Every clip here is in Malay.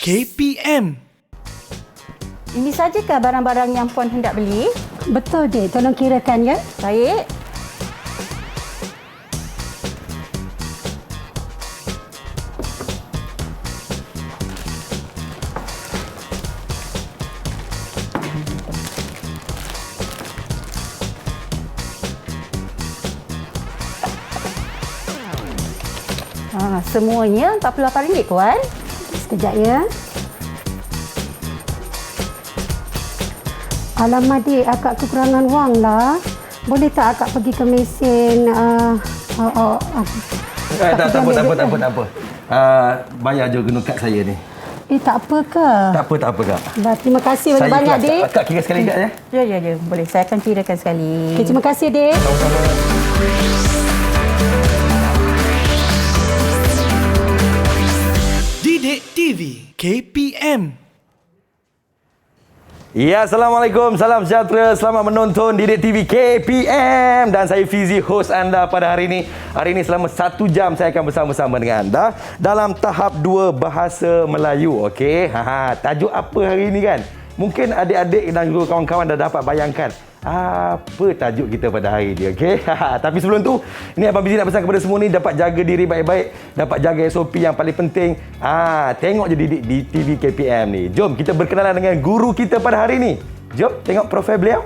KPM. Ini sajakah barang-barang yang puan hendak beli? Betul, Dek. Tolong kirakan ya. Baik. Semuanya RM48, Puan. Sekejap ya. Alamak, Dek. Akak kekurangan wang lah. Boleh tak akak pergi ke mesin? Tak apa. Bayar je guna kad saya ni. Tak apa ke? Tak apa, Kak. Dah, terima kasih banyak-banyak, Dek. Kak kira sekali, Kak, ya? Ya. Boleh. Saya akan kirakan sekali. Okay, terima kasih, Dek. Didik TV KPM. Ya, Assalamualaikum. Salam sejahtera. Selamat menonton Didik TV KPM. Dan saya Fizi, host anda pada hari ini. Hari ini selama 1 jam saya akan bersama-sama dengan anda dalam tahap 2 bahasa Melayu. Okey. Tajuk apa hari ini kan? Mungkin adik-adik dan juga kawan-kawan dah dapat bayangkan apa tajuk kita pada hari ini, okey? Tapi sebelum tu, ni Abang Fizi nak pesan kepada semua ni dapat jaga diri baik-baik, dapat jaga SOP yang paling penting. Tengok je Didik di TV KPM ni. Jom kita berkenalan dengan guru kita pada hari ini. Jom tengok profil beliau.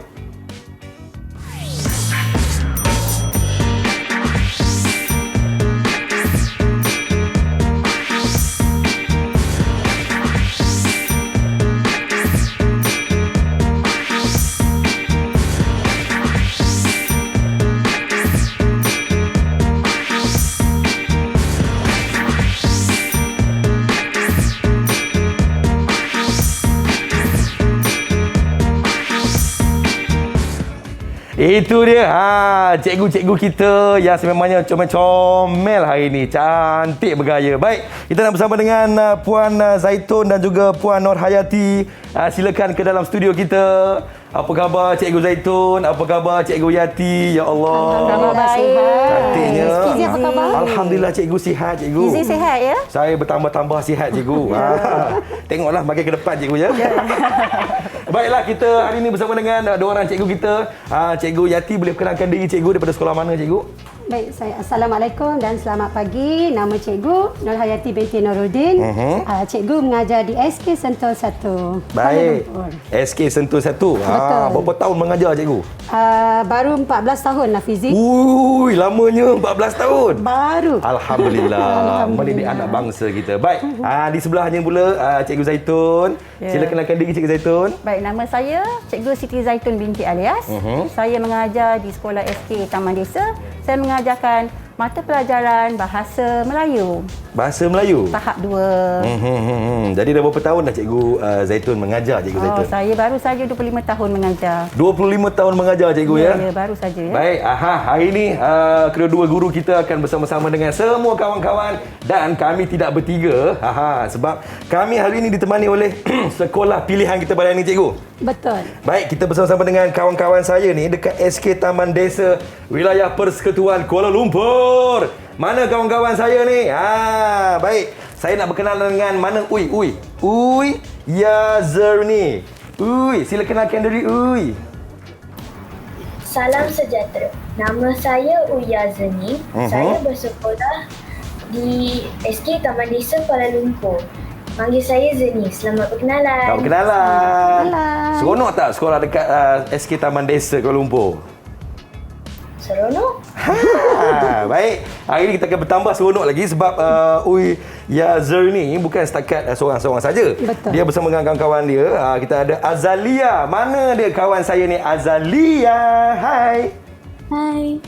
Itu dia. Cikgu-cikgu kita yang sememangnya comel-comel hari ini. Cantik bergaya. Baik, kita nak bersama dengan Puan Zaitun dan juga Puan Nur Hayati. Silakan ke dalam studio kita. Apa khabar Cikgu Zaitun? Apa khabar Cikgu Yati? Ya Allah. Alhamdulillah baik. Cantiknya. Fizi, apa khabar? Alhamdulillah Cikgu sihat, Cikgu. Fizi sihat ya? Saya bertambah-tambah sihat, Cikgu. Tengoklah makin ke depan, Cikgu ya. Baiklah, kita hari ini bersama dengan dua orang cikgu kita. Cikgu Yati, boleh perkenalkan diri Cikgu daripada sekolah mana, Cikgu? Baik, Assalamualaikum dan selamat pagi. Nama Cikgu Nur Hayati binti Nuruddin. Cikgu mengajar di SK Sentul 1. Baik. SK Sentul 1. Betul. Berapa tahun mengajar, Cikgu? Baru 14 tahun lah, Fizi. Ui, lamanya 14 tahun. Baru. Alhamdulillah. Mendidik anak bangsa kita. Baik. Di sebelahnya pula Cikgu Zaitun. Sila kenalkan diri Cikgu Zaitun. Baik, nama saya Cikgu Siti Zaitun binti Alias. Saya mengajar di Sekolah SK Taman Desa. Saya mengajarkan mata pelajaran Bahasa Melayu. Bahasa Melayu? Tahap 2. Jadi dah berapa tahun dah Cikgu Zaitun mengajar, Cikgu Zaitun? Saya baru saja 25 tahun mengajar. 25 tahun mengajar, Cikgu ya? Ya, baru saja ya. Baik, hari ini kedua-dua guru kita akan bersama-sama dengan semua kawan-kawan dan kami tidak bertiga. Sebab kami hari ini ditemani oleh sekolah pilihan kita pada hari ini, Cikgu. Betul. Baik, kita bersama-sama dengan kawan-kawan saya ni dekat SK Taman Desa, Wilayah Persekutuan Kuala Lumpur. Mana kawan-kawan saya ni? Baik. Saya nak berkenalan dengan mana? Uy Yazerni. Sila kenalkan diri, Salam sejahtera. Nama saya Uyazeni. Saya bersekolah di SK Taman Desa Kuala Lumpur. Panggil saya Zeni. Selamat berkenalan. Selamat berkenalan. Seronok tak sekolah dekat SK Taman Desa Kuala Lumpur? Seronok. Baik. Hari ini kita akan bertambah seronok lagi sebab Yazer ni bukan setakat seorang-seorang saja. Betul. Dia bersama dengan kawan-kawan dia. Kita ada Azalia. Mana dia kawan saya ni? Azalia. Hai. Hai.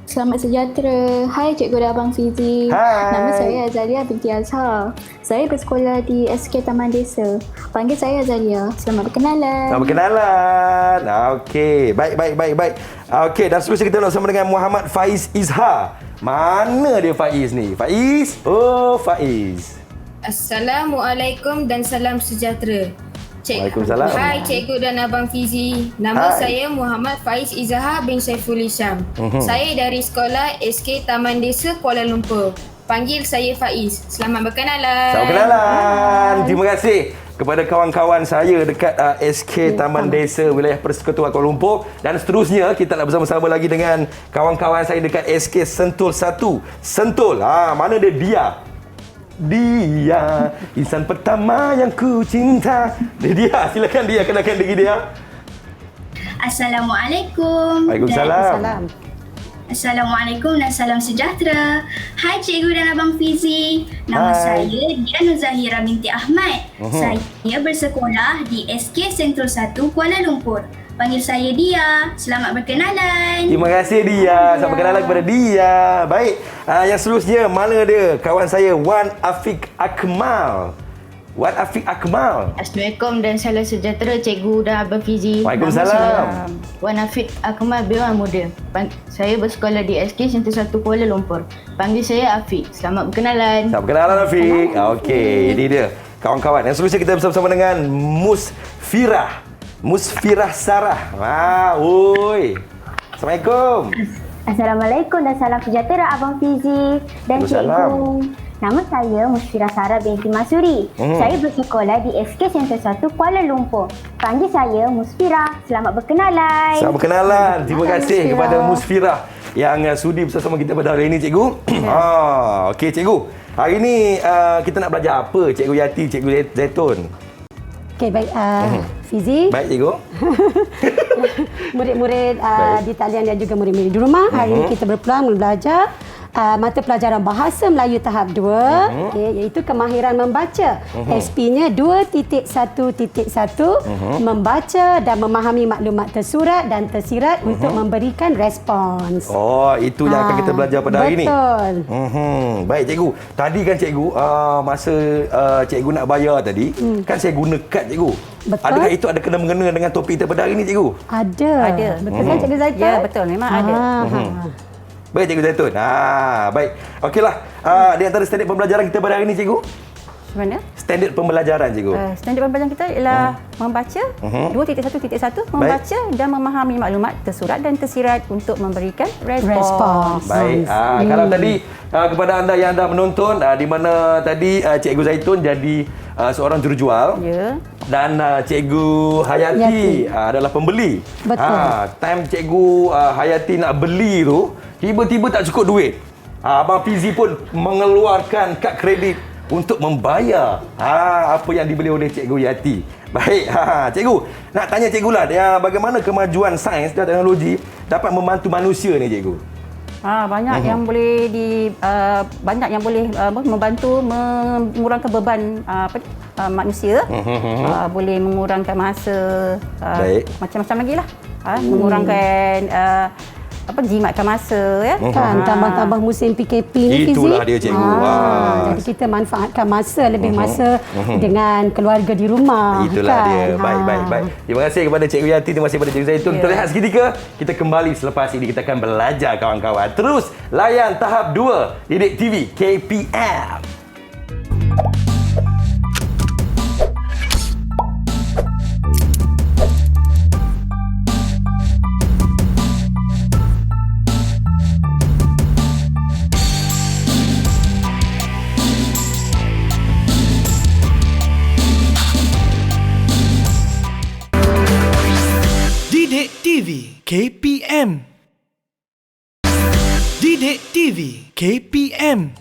Selamat sejahtera. Hai Cikgu dan Abang Fizi. Hai. Nama saya Azalia binti Azhar. Saya bersekolah di SK Taman Desa. Panggil saya Azalia. Selamat berkenalan. Selamat berkenalan. Okey. Baik. Okey, dan seterusnya kita bersama dengan Muhammad Faiz Izhar. Mana dia Faiz ni? Faiz? Faiz. Assalamualaikum dan salam sejahtera. Waalaikumsalam. Hai Cikgu dan Abang Fizi. Nama saya Muhammad Faiz Izhar bin Saiful Hisham. Saya dari sekolah SK Taman Desa Kuala Lumpur. Panggil saya Faiz. Selamat berkenalan. Selamat berkenalan. Terima kasih kepada kawan-kawan saya dekat SK Taman Desa Wilayah Persekutuan Kuala Lumpur, dan seterusnya kita nak bersama-sama lagi dengan kawan-kawan saya dekat SK Sentul 1. Sentul. Mana dia? Dia insan pertama yang ku cinta. Dia, silakan dia, kenalkan diri dia. Assalamualaikum. Waalaikumsalam. Assalamualaikum dan salam sejahtera. Hai Cikgu dan Abang Fizi. Nama saya Dian Zahira binti Ahmad. Saya bersekolah di SK Sentul 1 Kuala Lumpur. Panggil saya Dia. Selamat berkenalan. Terima kasih Dia. Selamat berkenalan kepada Dia. Baik, yang seterusnya mana dia? Kawan saya Wan Afiq Akmal. Wan Afiq Akmal. Assalamualaikum dan salam sejahtera Cikgu dan Abang Fizi. Waalaikumsalam. Wan Afiq Akmal bin Muda. Saya bersekolah di SK Sentul 1 Kuala Lumpur. Panggil saya Afiq. Selamat berkenalan. Selamat berkenalan Afiq. Okey, ini dia. Kawan-kawan, yang seterusnya kita bersama-sama dengan Musfirah Sarah. Oi. Assalamualaikum. Assalamualaikum dan salam sejahtera Abang Fizi dan Cikgu. Nama saya Musfirah Sarah binti Masuri. Saya bersekolah di SK Sentul 1 Kuala Lumpur. Panggil saya Musfirah. Selamat berkenalan. Selamat berkenalan. Terima kasih kepada Musfirah yang sudi bersama kita pada hari ini, Cikgu. Okey, Cikgu. Hari ini kita nak belajar apa, Cikgu Yati, Cikgu Zaitun? Okey, baik. Fizi. Baik, Cikgu. Murid-murid di talian dan juga murid-murid di rumah. Hari ini kita berpeluang belajar mata pelajaran Bahasa Melayu tahap 2, iaitu kemahiran membaca. SP-nya 2.1.1, membaca dan memahami maklumat tersurat dan tersirat untuk memberikan respons. Itu yang akan kita belajar pada hari ini. Betul. Baik, Cikgu. Tadi kan Cikgu, masa Cikgu nak bayar tadi, kan saya guna kad, Cikgu. Betul. Adakah itu ada kena-mengena dengan topik kita pada hari ini, Cikgu? Ada. Betul kan Cikgu Zaitun? Ya, betul. Memang ada. Baik, Cikgu Zaitun. Baik. Okeylah. Di antara standard pembelajaran kita pada hari ini, Cikgu? Mana? Standard pembelajaran, Cikgu. Standard pembelajaran kita ialah membaca 2.1.1, membaca dan memahami maklumat tersurat dan tersirat untuk memberikan respons. Baik. Kalau tadi kepada anda yang dah menonton, di mana tadi Cikgu Zaitun jadi seorang jurujual. Ya. Dan Cikgu Hayati adalah pembeli. Betul. Time Cikgu Hayati nak beli tu, tiba-tiba tak cukup duit. Abang Fizi pun mengeluarkan kad kredit untuk membayar apa yang dibeli oleh Cikgu Yati. Baik, Cikgu, nak tanya Cikgu lah, bagaimana kemajuan sains dan teknologi dapat membantu manusia ni, Cikgu? Banyak yang boleh banyak yang boleh membantu mengurangkan beban manusia. Boleh mengurangkan masa, macam-macam lagi lah. Mengurangkan jimatkan masa, ya. Kan tambah-tambah musim PKP ni, Fizi. Itulah dia, Cikgu. Jadi kita manfaatkan masa, lebih masa dengan keluarga di rumah. Itulah kan? dia. Baik. Terima kasih kepada Cikgu Yati, terima kasih kepada Cikgu Zaitun. Kita rehat seketika. Kita kembali selepas ini. Kita akan belajar, kawan-kawan. Terus layan tahap 2 Didik TV KPM. Didik TV KPM. Didik TV KPM.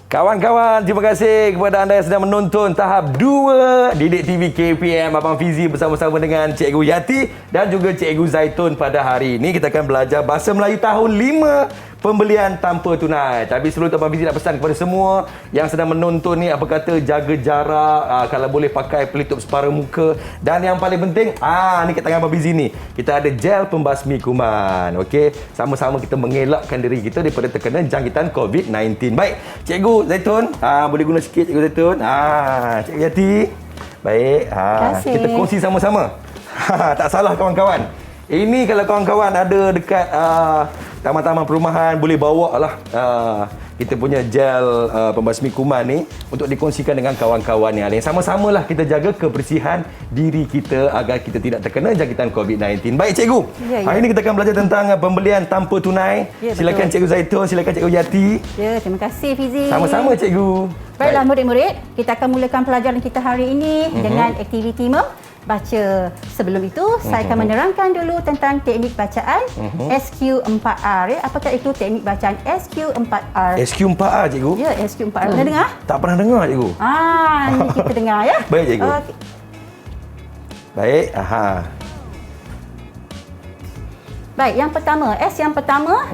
Kawan-kawan, terima kasih kepada anda yang sedang menonton tahap 2 Didik TV KPM. Abang Fizi bersama-sama dengan Cikgu Yati dan juga Cikgu Zaitun pada hari ini. Kita akan belajar Bahasa Melayu tahun 5, pembelian tanpa tunai. Tapi sebelum tu Abang Fizi nak pesan kepada semua yang sedang menonton ni, apa kata jaga jarak, kalau boleh pakai pelitup separuh muka, dan yang paling penting, ni kat tangan Abang Fizi ni, kita ada gel pembasmi kuman. Okey, sama-sama kita mengelakkan diri kita daripada terkena jangkitan COVID-19. Baik, Cikgu Zaitun, boleh guna sikit Cikgu Zaitun. Cikgu Yati. Baik, kita kongsi sama-sama. Tak salah, kawan-kawan. Ini kalau kawan-kawan ada dekat taman-taman perumahan, boleh bawa lah kita punya gel pembasmi kuman ni untuk dikongsikan dengan kawan-kawan yang lain. Sama-samalah kita jaga kebersihan diri kita agar kita tidak terkena jangkitan COVID-19. Baik cikgu, hari ini kita akan belajar tentang pembelian tanpa tunai. Silakan Cikgu Zaitun, silakan Cikgu Yati. Ya, terima kasih Fizi. Sama-sama cikgu. Baiklah murid-murid, kita akan mulakan pelajaran kita hari ini dengan aktiviti baca. Sebelum itu, saya akan menerangkan dulu tentang teknik bacaan SQ4R. Ya. Apakah itu teknik bacaan SQ4R? SQ4R, cikgu? Ya, SQ4R. Pernah dengar? Tak pernah dengar, cikgu. Ini kita dengar ya. Baik, cikgu. Okay. Baik, Baik, yang pertama, S yang pertama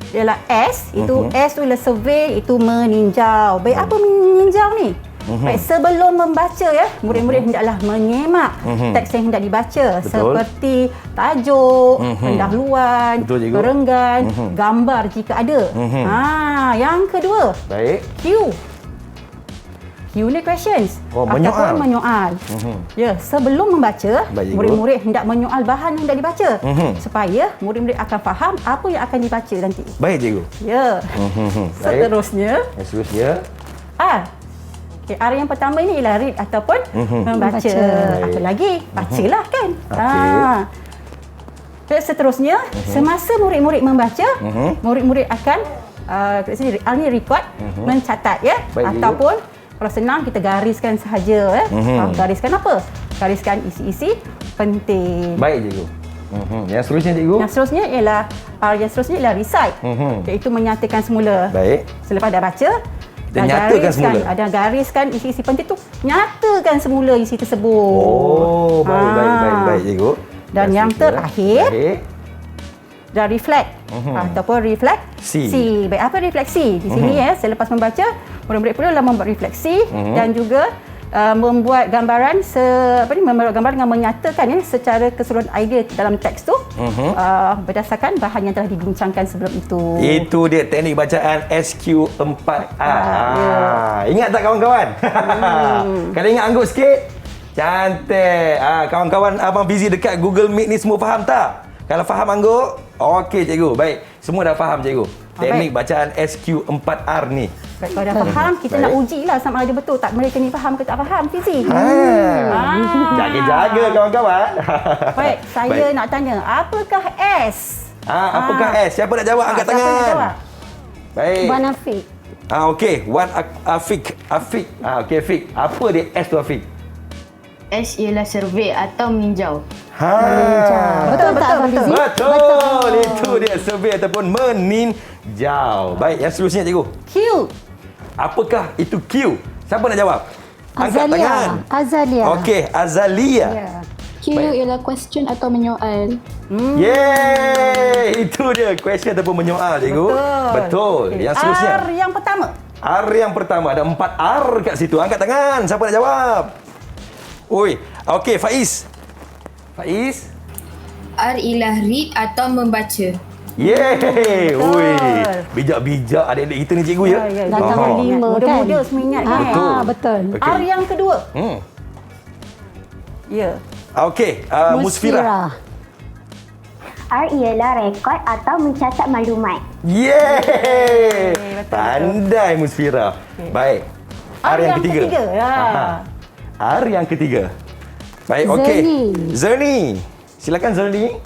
ialah S. Itu S tu ialah survey, itu meninjau. Baik, apa meninjau ni? Baik, sebelum membaca ya, murid-murid hendaklah menyemak teks yang hendak dibaca. Betul. Seperti tajuk, pendahuluan, perenggan, gambar jika ada. Yang kedua, baik. Q. Q ni questions. Menyoal. Ataupun menyoal. Ya, sebelum membaca, baik, murid-murid hendak menyoal bahan yang hendak dibaca. Supaya murid-murid akan faham apa yang akan dibaca nanti. Baik, cikgu. Ya. Seterusnya, R. Okay, R yang pertama ini ialah read ataupun membaca. Apa lagi? Bacalah kan. Seterusnya, semasa murid-murid membaca, murid-murid akan R ni record, mencatat ya. Baik, ataupun kalau senang kita gariskan sahaja ya. Gariskan apa? Gariskan isi-isi penting. Baik, cikgu. Yang seterusnya, cikgu? Yang seterusnya ialah R yang seterusnya ialah recite. Iaitu menyatakan semula. Baik. Selepas dah baca, dan nyatakan semula. Ada gariskan isi-isi penting tu, nyatakan semula isi tersebut. Oh, baik, cikgu. Dan yang terakhir, dah reflect ataupun refleksi. Baik, apa refleksi? Di sini ya, selepas membaca, murid-murid perlulah membuat refleksi dan juga membuat gambaran membuat gambar dengan menyatakan ya secara keseluruhan idea dalam teks tu berdasarkan bahan yang telah dibincangkan sebelum itu. Itu dia teknik bacaan SQ4R. Ingat tak kawan-kawan? Kalau ingat angguk sikit. Cantik. Kawan-kawan Abang Fizi dekat Google Meet ni semua faham tak? Kalau faham angguk, okey cikgu. Baik, semua dah faham cikgu. Teknik bacaan SQ4R ni. Baik, kalau dah faham, kita nak ujilah sama ada betul tak mereka ni faham ke tak faham, Fizi. Jaga-jaga kawan-kawan. Baik, saya nak tanya, apakah S? Apakah S? Siapa nak jawab? Angkat tangan. Siapa nak jawab? Baik. Wan Afiq. Okey, Wan Afiq. Okey, Afiq. Apa dia S tu, Afiq? S ialah survey atau meninjau. Betul. Itu dia survey ataupun meninjau. Baik, yang seterusnya cikgu. Q. Apakah itu Q? Siapa nak jawab? Angkat tangan. Azalia. Okey, Azalia. Q ialah question atau menyoal. Yeay! Itu dia question ataupun menyoal cikgu. Betul. Okay. Yang seterusnya. R yang pertama. R yang pertama. Ada 4 R kat situ. Angkat tangan. Siapa nak jawab? Oi. Okey, Faiz. R ialah read atau membaca. Yeay! Ui, bijak-bijak adik-adik kita ni cikgu ya. Dah tahun 5 kan. Muda-muda semua ingat kan. Betul. Okay. R yang kedua. Ya. Okey, Musfirah. R ialah rekod atau mencatat maklumat. Yeay! Betul. Pandai Musfirah. Baik. R yang ketiga. R yang ketiga. Baik, okey. Zerni. Silakan Zerni.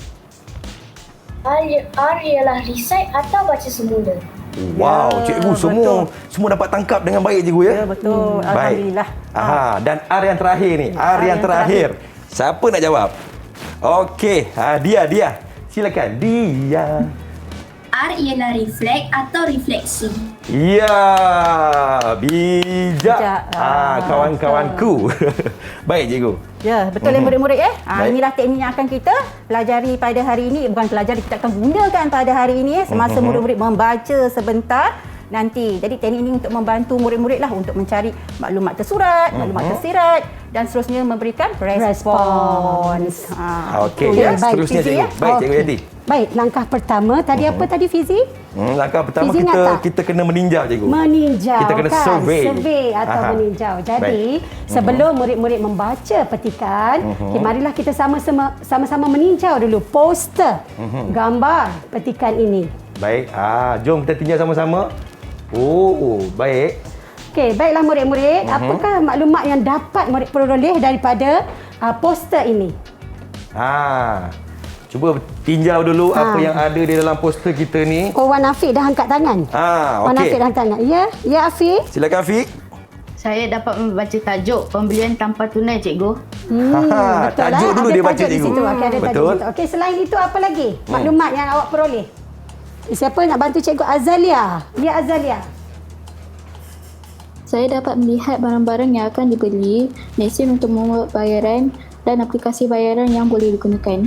R ialah recite atau baca semula. Wow, cikgu semua dapat tangkap dengan baik cikgu ya. Ya, betul. Alhamdulillah. Baik. Dan R yang terakhir ni, R yang terakhir. Siapa nak jawab? Okey, dia. Silakan dia. R ialah reflect atau refleksi. Ya, bijak. Kawan-kawanku. Baik cikgu. Ya, betul ya murid-murid ya. Inilah teknik yang akan kita pelajari pada hari ini. Bukan pelajari, kita akan gunakan pada hari ini ya. Semasa murid-murid membaca sebentar nanti. Jadi teknik ini untuk membantu murid-murid lah untuk mencari maklumat tersurat, maklumat tersirat dan seterusnya memberikan respons. Okey, yang seterusnya cikgu. Baik, cikgu Yati. Baik, langkah pertama tadi apa tadi Fizi? Langkah pertama Fizi kita kena meninjau cikgu. Meninjau Kita kena kan? survey. Atau meninjau. Jadi, sebelum murid-murid membaca petikan, marilah kita sama-sama meninjau dulu poster gambar petikan ini. Baik. Jom kita tinjau sama-sama. Oh, baik. Okey, baiklah murid-murid. Apakah maklumat yang dapat murid peroleh daripada poster ini? Cuba tinjau dulu apa yang ada di dalam poster kita ni. Oh, Wan Afiq dah angkat tangan. Wan Afiq dah angkat tangan. Ya, ya Afiq. Silakan Afiq. Saya dapat membaca tajuk pembelian tanpa tunai, cikgu. Betul tajuk dulu ada dia baca, tajuk di cikgu. situ. Okey, ada tajuk di situ. Okey, selain itu apa lagi? Maklumat yang awak peroleh. Siapa nak bantu cikgu? Azalia. Ya, Azalia. Saya dapat melihat barang-barang yang akan dibeli, mesin untuk membuat bayaran dan aplikasi bayaran yang boleh digunakan.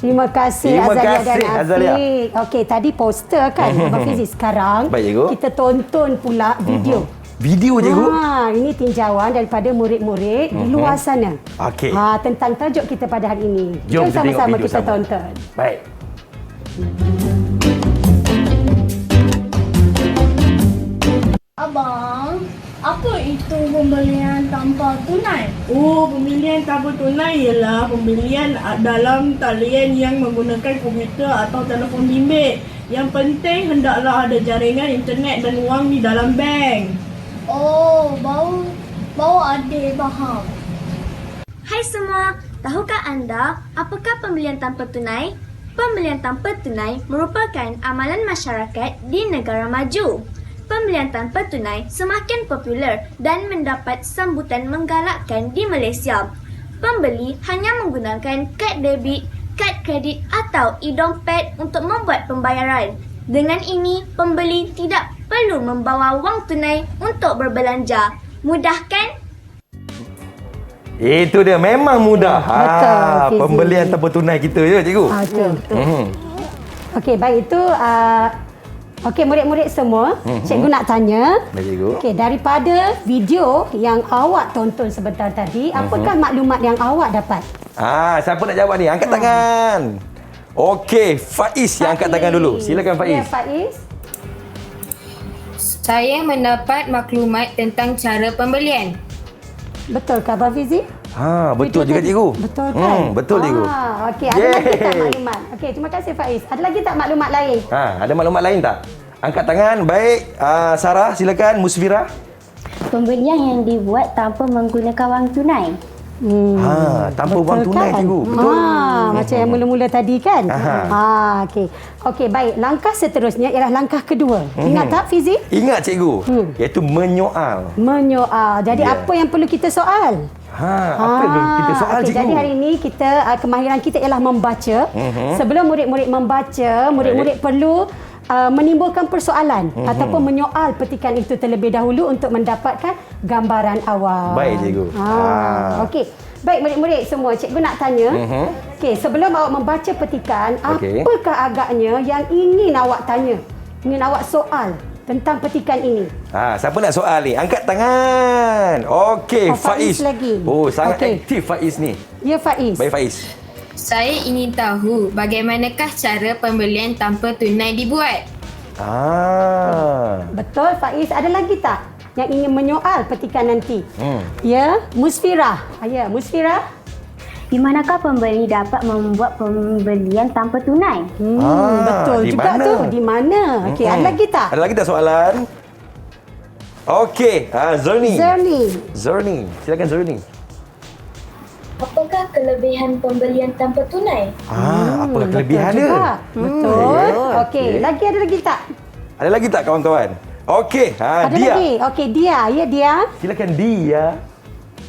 Terima kasih Azalia dan Afiq. Okey, tadi poster kan Abang Fizi. Sekarang kita tonton pula video. Video cikgu? Ini tinjauan daripada murid-murid di luar sana. Okey. Tentang tajuk kita pada hari ini. Jom sama-sama kita tonton. Baik. Abang, apa itu pembelian tanpa tunai? Oh, pembelian tanpa tunai ialah pembelian dalam talian yang menggunakan komputer atau telefon bimbit. Yang penting hendaklah ada jaringan internet dan wang di dalam bank. Oh, baru adik faham. Hai semua, tahukah anda apakah pembelian tanpa tunai? Pembelian tanpa tunai merupakan amalan masyarakat di negara maju. Pembelian tanpa tunai semakin popular dan mendapat sambutan menggalakkan di Malaysia. Pembeli hanya menggunakan kad debit, kad kredit atau e-dompet untuk membuat pembayaran. Dengan ini, pembeli tidak perlu membawa wang tunai untuk berbelanja. Mudah kan? Itu dia, memang mudah. Betul, pembelian tanpa tunai kita je cikgu. Betul. Okey, baik itu okey, murid-murid semua, cikgu nak tanya. Baik, cikgu. Okey, daripada video yang awak tonton sebentar tadi, apakah maklumat yang awak dapat? Siapa nak jawab ni? Angkat tangan. Okey, Faiz yang angkat tangan dulu. Silakan Faiz. Ya, Faiz. Saya mendapat maklumat tentang cara pembelian. Betul ke Abang Fizi? Betul juga cikgu. Betul kan? Betul cikgu. Okey, ada lagi tak maklumat? Okey, terima kasih Faiz. Ada lagi tak maklumat lain? Ada maklumat lain tak? Angkat tangan. Baik, Sarah silakan. Musfira. Pembelian yang dibuat tanpa menggunakan wang tunai. Tanpa wang tunai kan? Cikgu. Betul. Macam yang mula-mula tadi kan? Okey. Okey, baik. Langkah seterusnya ialah langkah kedua. Ingat tak Fizi? Ingat cikgu. Iaitu menyoal. Menyoal. Jadi apa yang perlu kita soal? Apa yang perlu kita soal cikgu? Jadi hari ini kita kemahiran kita ialah membaca. Sebelum murid-murid membaca, murid-murid perlu menimbulkan persoalan ataupun menyoal petikan itu terlebih dahulu untuk mendapatkan gambaran awal. Baik cikgu. Okey. Baik murid-murid semua, cikgu nak tanya. Okey, sebelum awak membaca petikan, apakah agaknya yang ingin awak tanya? Ingin awak soal tentang petikan ini? Siapa nak soal ni? Angkat tangan. Okey, Faiz. Lagi. Sangat aktif Faiz ni. Ya, Faiz. Baik Faiz. Saya ingin tahu bagaimanakah cara pembelian tanpa tunai dibuat. Betul Faiz. Ada lagi tak yang ingin menyoal petikan nanti? Ya, Musfira. Ya, Musfira. Di manakah pembeli dapat membuat pembelian tanpa tunai? Betul juga mana? tu. Di mana? Okey, ada lagi tak? Ada lagi tak soalan? Okey, Zerni. Silakan Zerni. Apakah kelebihan pembelian tanpa tunai? Apa kelebihan dia? Betul. Okey, ada lagi tak? Ada lagi tak kawan-kawan? Okey, Ada Dia. lagi. Okey, Dia. Ya, Dia. Silakan Dia.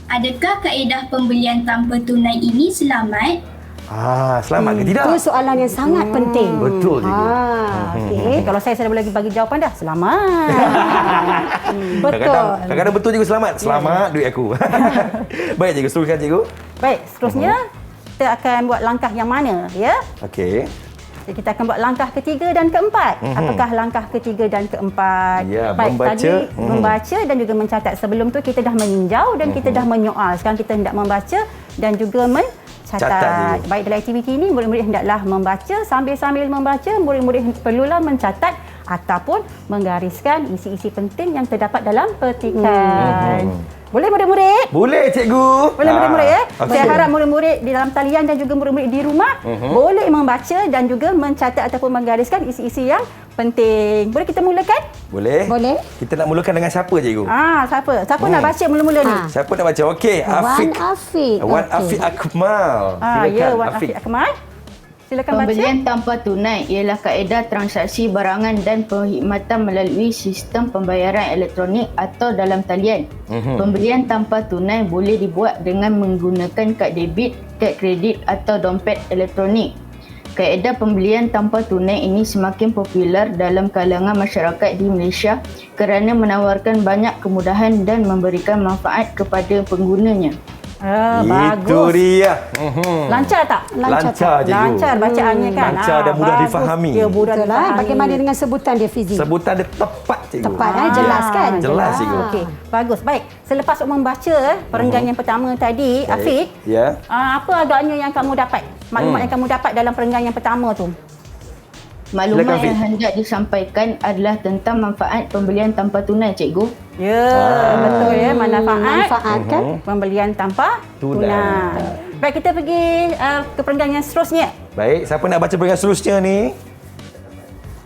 Adakah kaedah pembelian tanpa tunai ini selamat? Selamat ke tidak? Itu soalan yang sangat penting. Betul cikgu. Okey, kalau saya sudah boleh bagi jawapan dah. Selamat. Betul. Kadang-kadang betul cikgu selamat. Selamat duit aku. Baik cikgu, teruskan cikgu. Baik, seterusnya kita akan buat langkah yang mana, ya? Okey. Jadi kita akan buat langkah ketiga dan keempat. Apakah langkah ketiga dan keempat? Ya, baik, membaca. tadi membaca dan juga mencatat. Sebelum tu kita dah meninjau dan kita dah menyoal. Sekarang kita hendak membaca dan juga mencatat. catat. Baik dalam aktiviti ini, murid-murid hendaklah membaca. Sambil-sambil membaca, murid-murid perlulah mencatat ataupun menggariskan isi-isi penting yang terdapat dalam petikan. Boleh murid-murid? Boleh cikgu. Boleh murid-murid ya. Okay. Saya harap murid-murid di dalam talian dan juga murid-murid di rumah boleh membaca dan juga mencatat ataupun menggariskan isi-isi yang penting. Boleh kita mulakan? Boleh. Boleh. Kita nak mulakan dengan siapa cikgu? Siapa? Siapa nak baca mula-mula ni? Siapa nak baca? Okey, Afiq. Wan Afiq Akmal. Silakan Wan Afiq Akmal. Silakan baca. Pembelian tanpa tunai ialah kaedah transaksi barangan dan perkhidmatan melalui sistem pembayaran elektronik atau dalam talian. Pembelian tanpa tunai boleh dibuat dengan menggunakan kad debit, kad kredit atau dompet elektronik. Kaedah pembelian tanpa tunai ini semakin popular dalam kalangan masyarakat di Malaysia kerana menawarkan banyak kemudahan dan memberikan manfaat kepada penggunanya. Bagus. Itu dia. Lancar tak? Lancar cikgu. Lancar bacaannya kan? Lancar dan mudah difahami. Ya, mudah difahami. Bagaimana dengan sebutan dia, Fizi? Sebutan dia tepat cikgu. Tepat, jelas kan? Jelas cikgu. Okey, bagus. Baik, selepas membaca perenggan yang pertama tadi, Afiq, Ya. apa agaknya yang kamu dapat? Maklumat yang kamu dapat dalam perenggan yang pertama tu? Maklumat yang hendak disampaikan adalah tentang manfaat pembelian tanpa tunai, cikgu. Ya, betul ya. Manfaat kan? Pembelian tanpa tunai. Baik, kita pergi ke perenggan yang seterusnya. Baik, siapa nak baca perenggan seterusnya ni?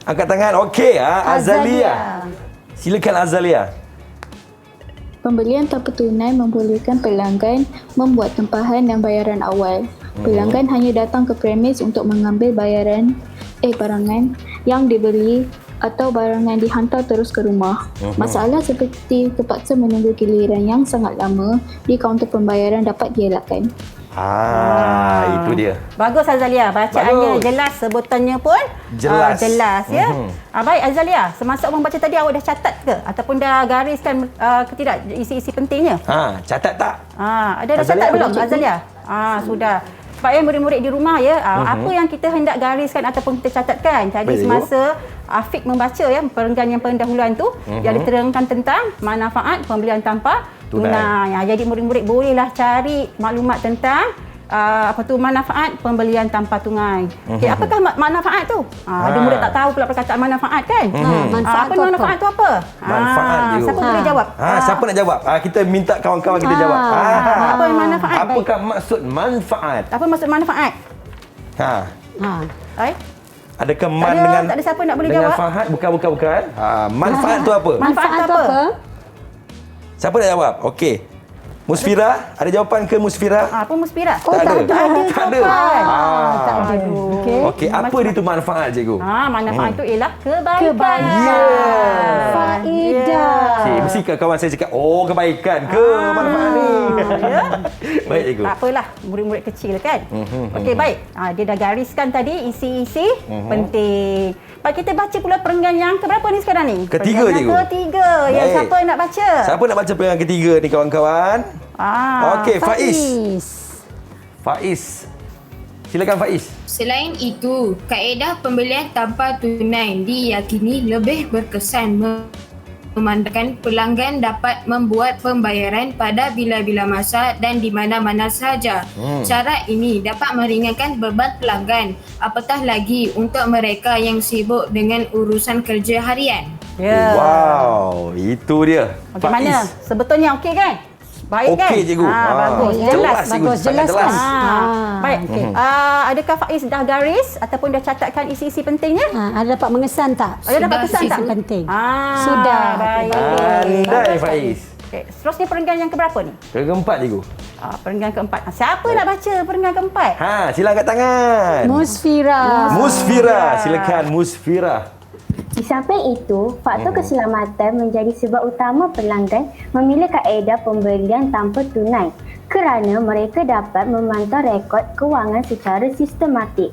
Angkat tangan. Okey, Azalia. Silakan Azalia. Pembelian tanpa tunai membolehkan pelanggan membuat tempahan dan bayaran awal. Pelanggan hanya datang ke premis untuk mengambil barangan yang dibeli atau barangan dihantar terus ke rumah. Masalah seperti terpaksa menunggu giliran yang sangat lama di kaunter pembayaran dapat dielakkan. Itu dia. Bagus Azalia, bacaannya jelas, sebutannya pun jelas ya. Baik Azalia, semasa membaca tadi awak dah catat ke ataupun dah gariskan ke tidak isi-isi pentingnya? Catat tak? Ada dah catat belum Azalia? Sudah. Supaya murid-murid di rumah ya, apa yang kita hendak gariskan ataupun kita catatkan tadi semasa Afiq membaca ya perenggan yang pendahuluan tu yang diterangkan tentang manfaat pembelian tanpa tunai. Jadi murid-murid bolehlah cari maklumat tentang manfaat pembelian tanpa tunai. Okey, apakah manfaat tu? Ada murid tak tahu pula perkataan manfaat kan? Manfaat tu manfaat tu apa? Manfaat je. Siapa boleh jawab? Siapa nak jawab? Kita minta kawan-kawan kita jawab. Apa manfaat? Apakah maksud manfaat? Apa maksud manfaat? Adakah tak ada siapa nak boleh jawab? Fahad? Bukan. Manfaat tu apa? Manfaat tu apa? Siapa nak jawab? Okey. Musfira, ada jawapan ke Musfira? Apa Musfira? Tak ada. Tak ada. Okey, apa dia tu manfaat cikgu? Manfaat itu ialah kebaikan. Faedah. Mesti kawan saya cakap, kebaikan ke manfaat ni? Baik cikgu. Tak apalah, murid-murid kecil kan. Okey, baik. Dia dah gariskan tadi isi-isi penting. Baik, kita baca pula perenggan yang keberapa ni sekarang ni? Ketiga cikgu. Ketiga. Yang siapa nak baca? Siapa nak baca perenggan ketiga ni kawan-kawan? Okey, Faiz. Silakan Faiz. Selain itu, kaedah pembelian tanpa tunai diyakini lebih berkesan memandangkan pelanggan dapat membuat pembayaran pada bila-bila masa dan di mana-mana sahaja. Cara ini dapat meringankan beban pelanggan, apatah lagi untuk mereka yang sibuk dengan urusan kerja harian. Wow, itu dia. Okey, mana? Sebetulnya okey kan? Baik kan? Okey cikgu. Bagus. Jelas kan? Baik. Adakah Faiz dah garis ataupun dah catatkan isi-isi pentingnya? Ada dapat mengesan tak? Ada dapat kesan tak? Penting. Sudah. Baik. Pandai Faiz. Okey, seterusnya perenggan yang keberapa ni? Keempat cikgu. Perenggan keempat. Siapa nak baca perenggan keempat? Sila angkat tangan. Musfira, silakan Musfira. Di samping itu, faktor keselamatan menjadi sebab utama pelanggan memilih kaedah pembelian tanpa tunai kerana mereka dapat memantau rekod kewangan secara sistematik.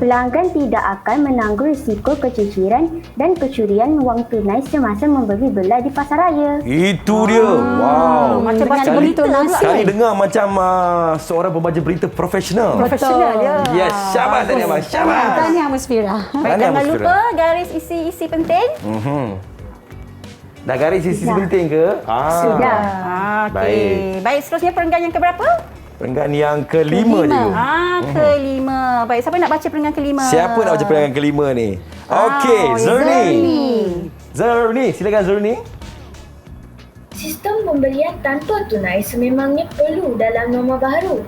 Pelanggan tidak akan menanggung risiko keciciran dan kecurian wang tunai semasa membeli belah di pasaraya. Itu dia. Wow. Macam baca berita pula. Kali dengar macam seorang pembaca berita profesional. Profesional dia. Yes, syabas tadi abang. Syabas. Tahniah Musfira. Baik, jangan lupa garis isi-isi penting. Dah garis isi penting ke? Sudah. Okey. Baik, seterusnya perenggan yang keberapa? Perenggan yang kelima je. Kelima. Baik, siapa nak baca perenggan kelima? Siapa nak baca perenggan kelima ni? Okey, Zerni, silakan Zerni. Sistem pembelian tanpa tunai sememangnya perlu dalam norma baharu.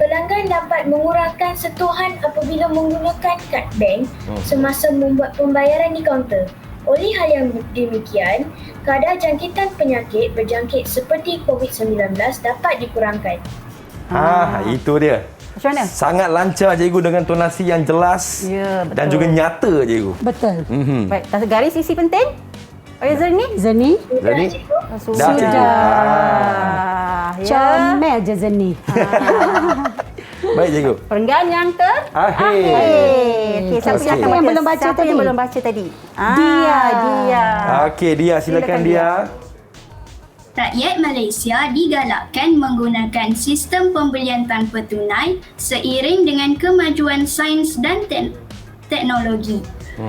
Pelanggan dapat mengurangkan sentuhan apabila menggunakan kad bank semasa membuat pembayaran di kaunter. Oleh hal yang demikian, kadar jangkitan penyakit berjangkit seperti COVID-19 dapat dikurangkan. Itu dia. Macam mana? Sangat lancar cikgu dengan tonasi yang jelas dan juga nyata cikgu. Betul. Baik, tak garis isi penting? Zerni? Zerni? Sudah. Comel je Zerni. Baik cikgu. Perenggan yang terakhir. Okey, siapa yang belum baca tadi? Siapa yang belum baca tadi? Dia. Okey, Dia, silakan Dia. Rakyat Malaysia digalakkan menggunakan sistem pembelian tanpa tunai seiring dengan kemajuan sains dan teknologi.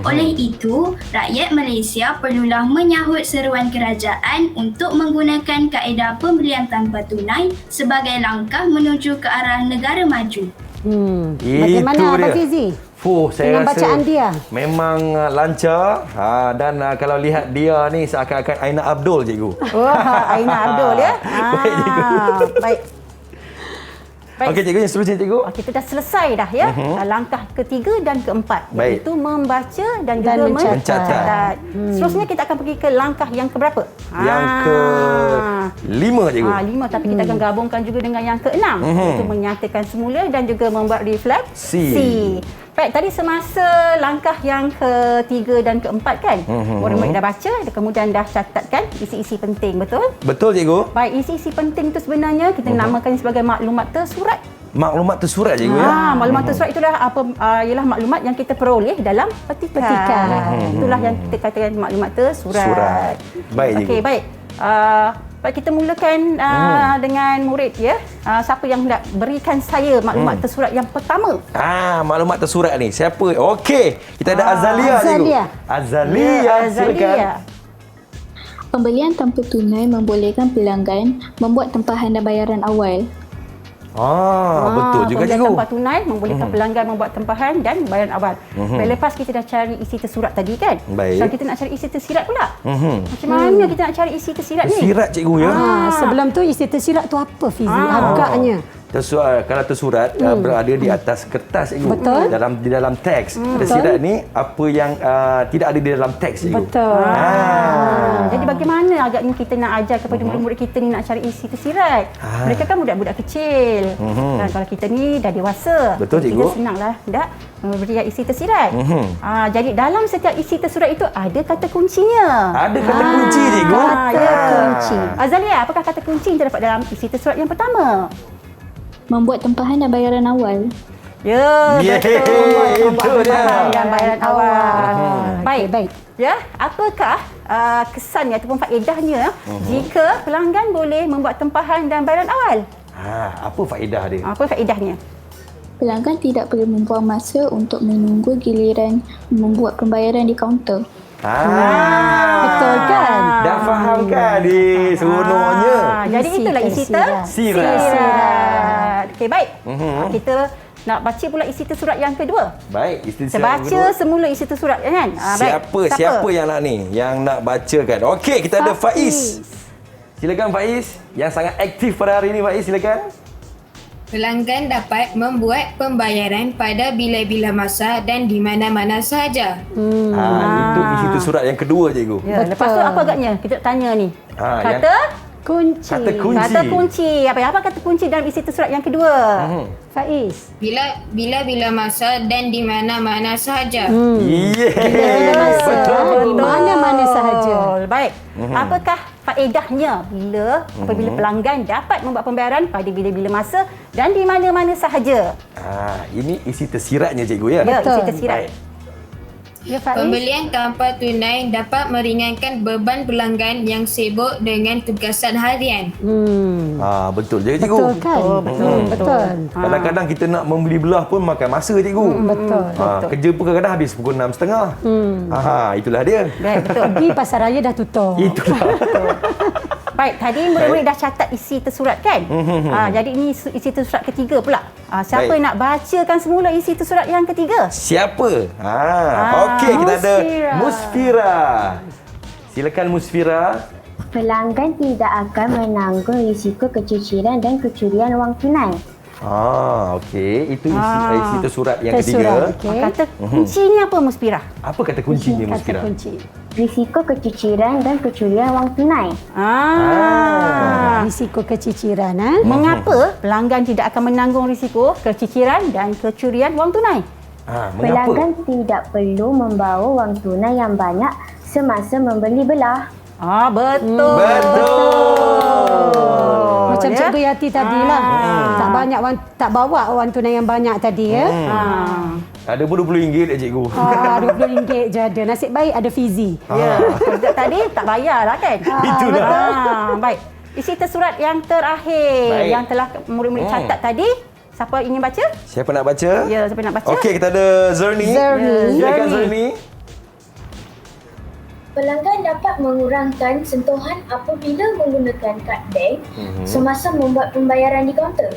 Oleh itu, rakyat Malaysia perlulah menyahut seruan kerajaan untuk menggunakan kaedah pembelian tanpa tunai sebagai langkah menuju ke arah negara maju. Bagaimana Abang Fizi? Saya dengan rasa bacaan dia memang lancar dan kalau lihat dia ni seakan-akan Aina Abdul cikgu. Aina Abdul ya. Baik cikgu. Baik. Okey cikgu, yang seterusnya cikgu. Kita dah selesai dah ya. Langkah ketiga dan keempat, iaitu membaca dan juga mencatat. Seterusnya kita akan pergi ke langkah yang keberapa? Yang ke-5 cikgu. 5, tapi kita akan gabungkan juga dengan yang ke-6, iaitu menyatakan semula dan juga membuat refleksi. Baik, tadi semasa langkah yang ke-3 dan ke-4 kan, murid-murid dah baca, kemudian dah catatkan isi-isi penting, betul? Betul cikgu. Baik, isi-isi penting itu sebenarnya kita namakan sebagai maklumat tersurat. Maklumat tersurat cikgu ya. Maklumat tersurat itu dah ialah maklumat yang kita peroleh dalam petikan. Itulah yang kita katakan maklumat tersurat. Baik cikgu. Okey, baik. Baik, kita mulakan dengan murid ya. Siapa yang nak berikan saya maklumat tersurat yang pertama? Maklumat tersurat ni. Siapa? Okey, kita ada Azalia cikgu. Azalia, silakan. Pembelian tanpa tunai membolehkan pelanggan membuat tempahan dan bayaran awal. Betul juga cikgu. Pembelian tanpa tunai membolehkan pelanggan membuat tempahan dan bayaran awal. Lepas kita dah cari isi tersurat tadi kan? Baik. Sekarang kita nak cari isi tersirat pula. Macam mana kita nak cari isi tersirat ni? Tersirat cikgu ya. Sebelum tu isi tersirat tu apa Fizi? Agaknya. Kalau tersurat berada di atas kertas cikgu. Betul. Di dalam teks. Tersirat ni apa yang tidak ada di dalam teks cikgu. Betul. Jadi bagaimana agaknya kita nak ajar kepada murid-murid kita ni nak cari isi tersirat? Mereka kan budak-budak kecil. Dan kalau kita ni dah dewasa, betul cikgu. Kita senanglah memberi isi tersirat. Jadi dalam setiap isi tersurat itu ada kata kuncinya. Ada kata kunci cikgu. Kata kunci. Azalia, apakah kata kunci yang terdapat dalam isi tersurat yang pertama? Membuat tempahan dan bayaran awal. Ya, betul. Membuat tempahan dan bayaran awal. Baik. Ya, apakah kesannya ataupun faedahnya jika pelanggan boleh membuat tempahan dan bayaran awal? Apa faedah dia? Apa faedahnya? Pelanggan tidak perlu membuang masa untuk menunggu giliran membuat pembayaran di kaunter. Betul kan? Dah faham kan? Seronoknya. Jadi itulah isi tersirat. Okey, baik. Kita nak baca pula isi tersurat yang kedua. Baik, isi tersurat. Kita baca semula isi tersurat kan? Siapa yang nak ni? Yang nak bacakan. Okey, kita ada Faiz. Silakan Faiz. Yang sangat aktif pada hari ini Faiz, silakan. Pelanggan dapat membuat pembayaran pada bila-bila masa dan di mana-mana sahaja. Itu isi tersurat yang kedua cikgu. Ya, lepas tu apa agaknya? Kita tanya ni. Kata kunci. Kata kunci. Apa kata kunci dalam isi tersurat yang kedua? Faiz. Bila-bila masa dan di mana-mana sahaja. Bila-bila masa, di mana-mana sahaja. Baik. Apakah faedahnya apabila pelanggan dapat membuat pembayaran pada bila-bila masa dan di mana-mana sahaja? Ini isi tersiratnya cikgu ya? Ya, isi tersirat. Ya, Faiz. Pembelian tanpa tunai dapat meringankan beban pelanggan yang sibuk dengan tugasan harian. Betul je cikgu. Betul kan? Betul. Kadang-kadang kita nak membeli belah pun makan masa cikgu. Betul. Kerja pun kadang-kadang habis pukul 6.30. Itulah dia. Baik, betul. Pergi pasar raya dah tutup. Itulah. Baik, tadi murid-murid dah catat isi tersurat kan? Jadi ini isi tersurat ketiga pula. Siapa yang nak bacakan semula isi tersurat yang ketiga? Siapa? Okey, kita ada Musfira. Silakan Musfira. Pelanggan tidak akan menanggung risiko keciciran dan kecurian wang tunai. Okey. Itu isi tersurat yang ketiga. Okay. Kata kuncinya apa, Musfira? Apa kata kuncinya, Musfira? Risiko keciciran dan kecurian wang tunai. Risiko keciciran. Mengapa pelanggan tidak akan menanggung risiko keciciran dan kecurian wang tunai? Pelanggan tidak perlu membawa wang tunai yang banyak semasa membeli belah. Betul. Macam Cikgu Yati tadilah. Tak bawa wang tunai yang banyak tadi ya. Ada pun RM20 cikgu. RM20 je ada. Nasib baik ada Fizi. Ya. Tadi tak bayarlah kan? Itulah. Baik. Isi tersurat yang terakhir yang telah murid-murid catat tadi. Siapa ingin baca? Siapa nak baca? Ya, siapa nak baca? Okey, kita ada Zerni. Silakan Zerni. Pelanggan dapat mengurangkan sentuhan apabila menggunakan kad bank semasa membuat pembayaran di kaunter.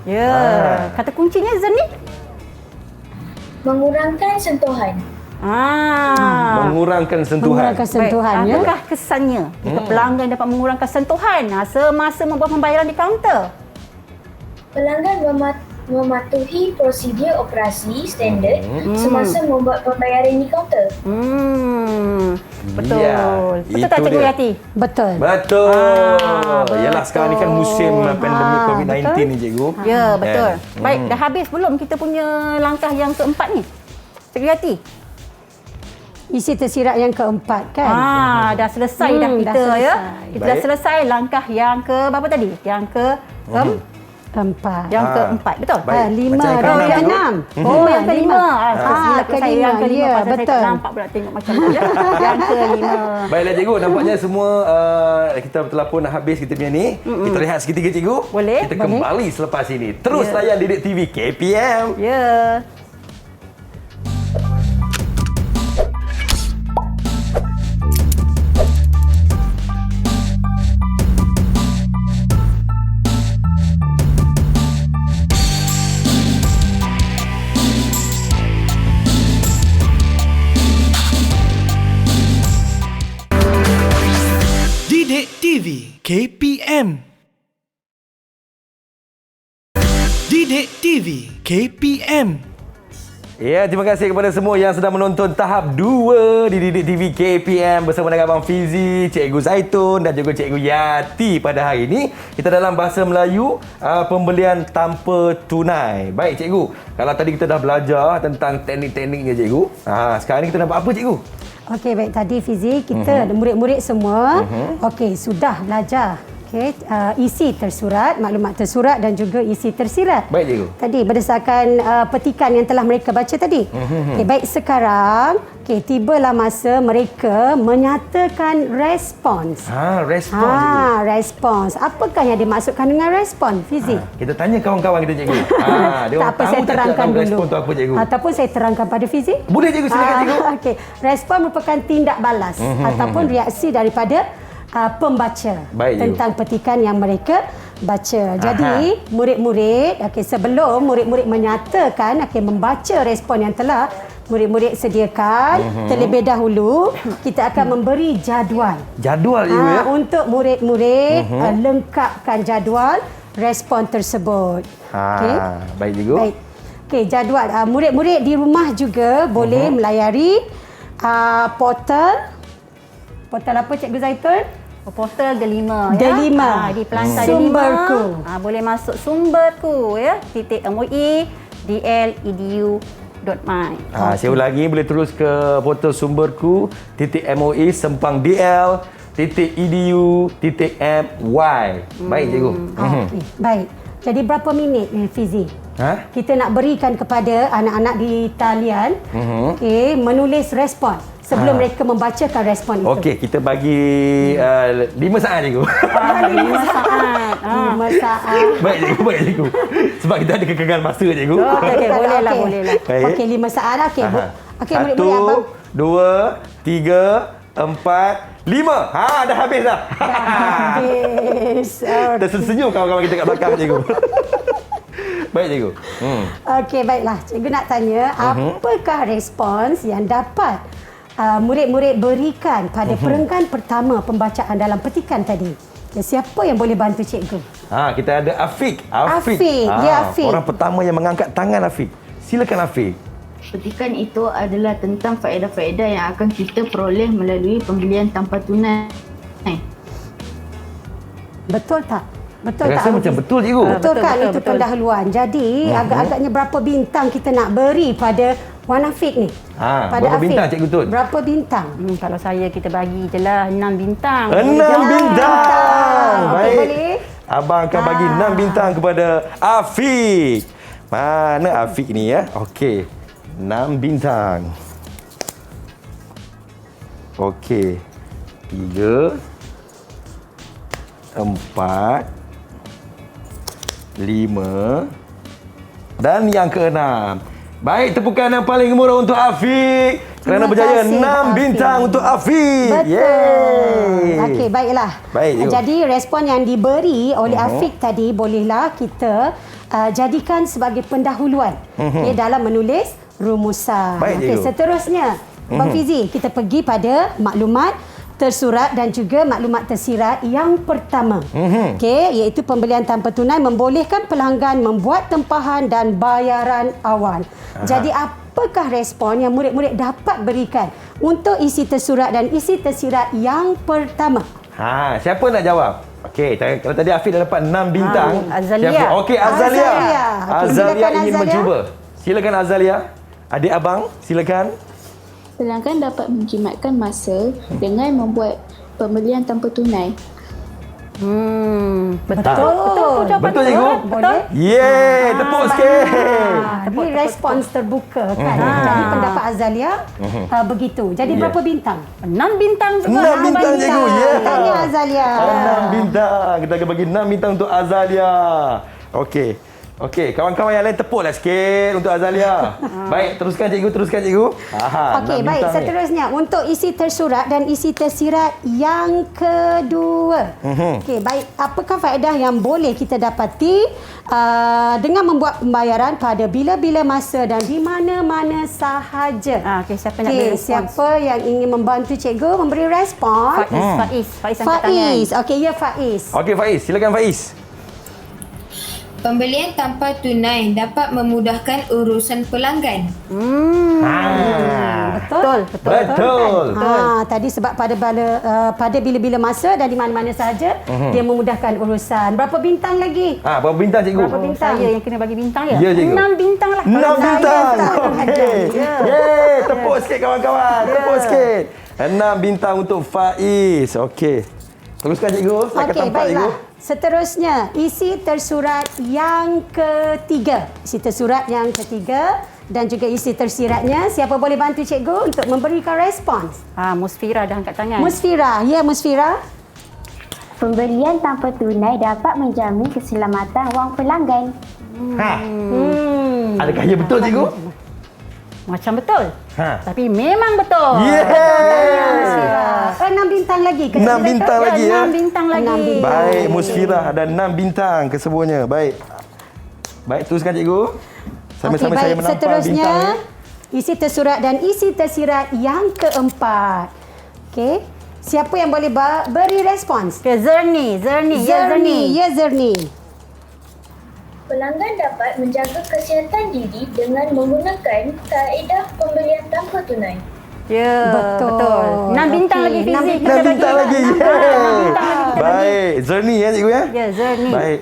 Ya. Kata kuncinya Zerni? Mengurangkan sentuhan. Mengurangkan sentuhan. Baik. Apakah kesannya jika pelanggan dapat mengurangkan sentuhan semasa membuat pembayaran di kaunter? Pelanggan mematuhi prosedur operasi standard semasa membuat pembayaran di kaunter. Betul. Ya, betul tak Cikgu Yati? Betul. Yalah, sekarang ni kan musim pandemik COVID-19 ni cikgu. Ya, betul. Baik, dah habis belum kita punya langkah yang keempat ni? Cikgu Yati? Isi tersirat yang keempat kan? Dah selesai dah kita ya. Kita dah selesai langkah yang ke berapa tadi? Yang ke keempat. Yang keempat, betul? Lima dan keenam. Yang kelima. Kelima. Ya, betul. Saya nampak pula tengok macam tu. Yang kelima. Baiklah cikgu, nampaknya semua kita telah pun habis kita punya ni. Kita rehat seketika cikgu. Boleh. Kita kembali selepas ini. Terus layan Didik TV KPM. Ya. Didik TV KPM. Didik TV KPM. Ya, terima kasih kepada semua yang sedang menonton tahap 2 di Didik TV KPM bersama dengan Abang Fizi, Cikgu Zaitun dan juga Cikgu Yati pada hari ini. Kita dalam bahasa Melayu, pembelian tanpa tunai. Baik Cikgu, kalau tadi kita dah belajar tentang teknik-tekniknya Cikgu, sekarang ni kita dapat apa Cikgu? Okey, baik. Tadi Fizi, kita murid-murid semua okey, sudah belajar isi tersurat, maklumat tersurat dan juga isi tersirat. Baik cikgu. Tadi berdasarkan petikan yang telah mereka baca tadi. Okey, baik, sekarang tibalah masa mereka menyatakan respons. Respons cikgu. Respons. Apakah yang dimaksudkan dengan respons, Fizi? Kita tanya kawan-kawan kita cikgu. Dia tak apa, saya terangkan dulu. Respon tu apa cikgu? Ataupun saya terangkan pada Fizi? Boleh cikgu, silakan cikgu. Okey, respon merupakan tindak balas ataupun reaksi daripada pembaca tentang petikan yang mereka baca. Jadi murid-murid sebelum murid-murid menyatakan membaca respon yang telah murid-murid sediakan terlebih dahulu, kita akan memberi jadual ya? Untuk murid-murid lengkapkan jadual respon tersebut. Baik cikgu. Baik. Okey, jadual murid-murid di rumah juga boleh melayari portal apa Cikgu Zaitun? Portal Delima Delima. Di Pelantar Sumberku. Delima. Boleh masuk Sumberku ya. .moi dl.edu.my. Saya ulangi, boleh terus ke portal Sumberku .moi sempang dl.edu.my. Baik cikgu. Baik. Jadi berapa minit ni Fizi? Kita nak berikan kepada anak-anak di talian menulis respon sebelum mereka membacakan respon itu. Okey, kita bagi 5 saat cikgu. 5 saat. 5 saat. Baik cikgu. Sebab kita ada kekangan masa cikgu. Okey, bolehlah. Okey, 5 saat. Okey, murid-murid 1, 2, 3, 4, 5. Dah habis dah. Habis. Tersenyum kawan-kawan kita kat belakang cikgu. Baik cikgu. Okey, baiklah. Cikgu nak tanya, apakah respons yang dapat murid-murid berikan pada perenggan pertama pembacaan dalam petikan tadi? Okay, siapa yang boleh bantu cikgu? Kita ada Afiq. Afiq. Ya, Afiq. Orang pertama yang mengangkat tangan Afiq. Silakan Afiq. Petikan itu adalah tentang faedah-faedah yang akan kita peroleh melalui pembelian tanpa tunai. Betul tak? Betul Saya tak? rasa macam betul cikgu. Betul kan? Itu pendahuluan. Jadi, agak-agaknya berapa bintang kita nak beri pada Wan Afiq ni? Pada berapa Afiq. bintang cikgu Tun? Berapa bintang? Kalau saya, kita bagi je lah 6 bintang. 6 bintang. Okey, Baik. boleh? Abang akan bagi 6 bintang kepada Afiq. Mana Afiq ni ya? Okey. 6 bintang. Okey. 3 4 5 dan yang ke-6. Baik, tepukan yang paling gemuruh untuk Afiq kerana berjaya 6 bintang untuk Afiq. Betul. Okey, baiklah. Baik, cikgu. Jadi respon yang diberi oleh Afiq tadi bolehlah kita jadikan sebagai pendahuluan dalam menulis rumusan. Baik, Okey, cikgu. seterusnya Bang Fizi, kita pergi pada maklumat tersurat dan juga maklumat tersirat yang pertama. Okey, iaitu pembelian tanpa tunai membolehkan pelanggan membuat tempahan dan bayaran awal. Jadi apakah respon yang murid-murid dapat berikan untuk isi tersurat dan isi tersirat yang pertama? Siapa nak jawab? Okey, kalau tadi Afiq dah dapat 6 bintang. Azalia. Siapa? Okey, Azalia. Okey, Azalia silakan, ingin Azalia. mencuba. Silakan Azalia. Adik abang, silakan. Pelanggan dapat menjimatkan masa dengan membuat pembelian tanpa tunai. Betul. Betul cikgu? Boleh? Yeay, tepuk sikit. Ini respons terbuka kan. Jadi pendapat Azalia begitu. Jadi berapa bintang? 6 bintang juga. 6 bintang cikgu. Yeah. Tanya Azalia. 6 bintang. Kita akan bagi 6 bintang untuk Azalia. Okey, kawan-kawan yang lain tepuklah sikit untuk Azalia. Baik, teruskan cikgu. Okey, baik. Seterusnya untuk isi tersurat dan isi tersirat yang kedua. Okey, baik. Apakah faedah yang boleh kita dapati dengan membuat pembayaran pada bila-bila masa dan di mana-mana sahaja? Okey, siapa nak beri respons? Siapa yang ingin membantu cikgu memberi respons? Faiz angkat tangan. Okey, ya Faiz. Okey, Faiz. Silakan Faiz. Pembelian tanpa tunai dapat memudahkan urusan pelanggan. Betul. Tadi sebab pada bila-bila masa dan di mana-mana sahaja dia memudahkan urusan. Berapa bintang lagi? Berapa bintang cikgu? Berapa bintang? Saya yang kena bagi bintang ya? Ya, cikgu. 6 bintang lah. 6 bintang. Okey. Yeay, tepuk sikit kawan-kawan. Tepuk sikit. 6 bintang untuk Faiz. Okey. Teruskan cikgu. Saya akan tempat cikgu. Seterusnya, isi tersurat yang ketiga. Isi tersurat yang ketiga dan juga isi tersiratnya. Siapa boleh bantu cikgu untuk memberikan respons? Musfira dah angkat tangan. Musfira. Ya, Musfira. Pembelian tanpa tunai dapat menjamin keselamatan wang pelanggan. Adakah ia betul cikgu? Macam betul. Tapi memang betul. Yeah. 6 bintang lagi. 6 bintang lagi ya. 6 bintang lagi. Baik, Musfira ada 6 bintang kesemuanya. Baik, teruskan cikgu. Sama-sama saya menampak seterusnya, bintang isi tersurat dan isi tersirat yang keempat. Okey. Siapa yang boleh beri respons? Zerni. Ya, Zerni. Pelanggan dapat menjaga kesihatan diri dengan menggunakan kaedah pembelian tanpa tunai. Ya, betul. 6 bintang lagi Fizi. 6 bintang lagi. Baik, Zerni ya cikgu ya? Ya, Zerni. Baik.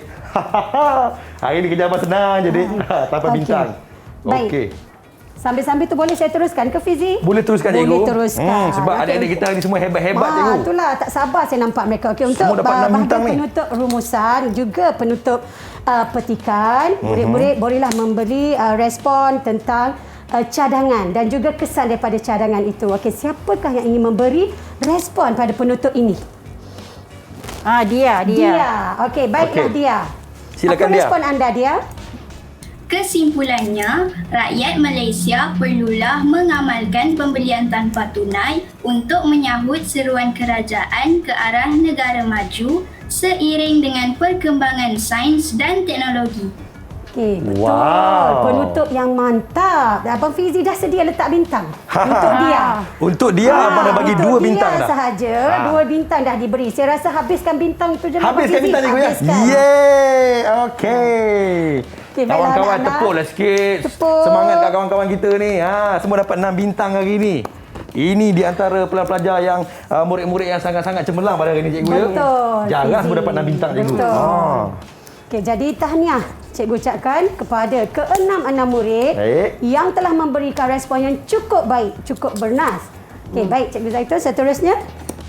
Hari ni kerja abang senang jadi tanpa bintang. Baik. Okey. Sambil-sambil tu boleh saya teruskan ke Fizi? Boleh teruskan cikgu. Boleh teruskan. Sebab adik-adik kita ni semua hebat-hebat cikgu. Itulah, tak sabar saya nampak mereka. Okey, untuk Semua dapat 6 bintang ni. penutup rumusan, juga penutup petikan, murid-murid bolehlah memberi respon tentang cadangan dan juga kesan daripada cadangan itu. Okey, siapakah yang ingin memberi respon pada penutup ini? Dia. Okey, baiklah Okey. Dia. Silakan Apa Dia. respon anda, Dia? Kesimpulannya, rakyat Malaysia perlulah mengamalkan pembelian tanpa tunai untuk menyahut seruan kerajaan ke arah negara maju seiring dengan perkembangan sains dan teknologi. Okey, betul. Wow. Penutup yang mantap. Abang Fizi dah sedia letak bintang untuk dia. Untuk dia abang dah bagi 2 bintang dah. Sahaja 2 bintang dah diberi. Saya rasa habiskan bintang itu je. Habiskan bintang cikgu ya. Yeay. Okey. Okey, baiklah, Kawan-kawan anak-anak. tepuklah sikit. Tepuk. Semangat kat kawan-kawan kita ni. Semua dapat 6 bintang hari ni. Ini di antara pelajar-pelajar yang murid-murid yang sangat-sangat cemerlang pada hari ni cikgu ya. Betul. Jarang Fizi. semua dapat 6 bintang cikgu. Betul. Okey, jadi tahniah cikgu ucapkan kepada ke-6 anak murid yang telah memberikan respon yang cukup baik, cukup bernas. Okey, baik Cikgu Zaitun, seterusnya.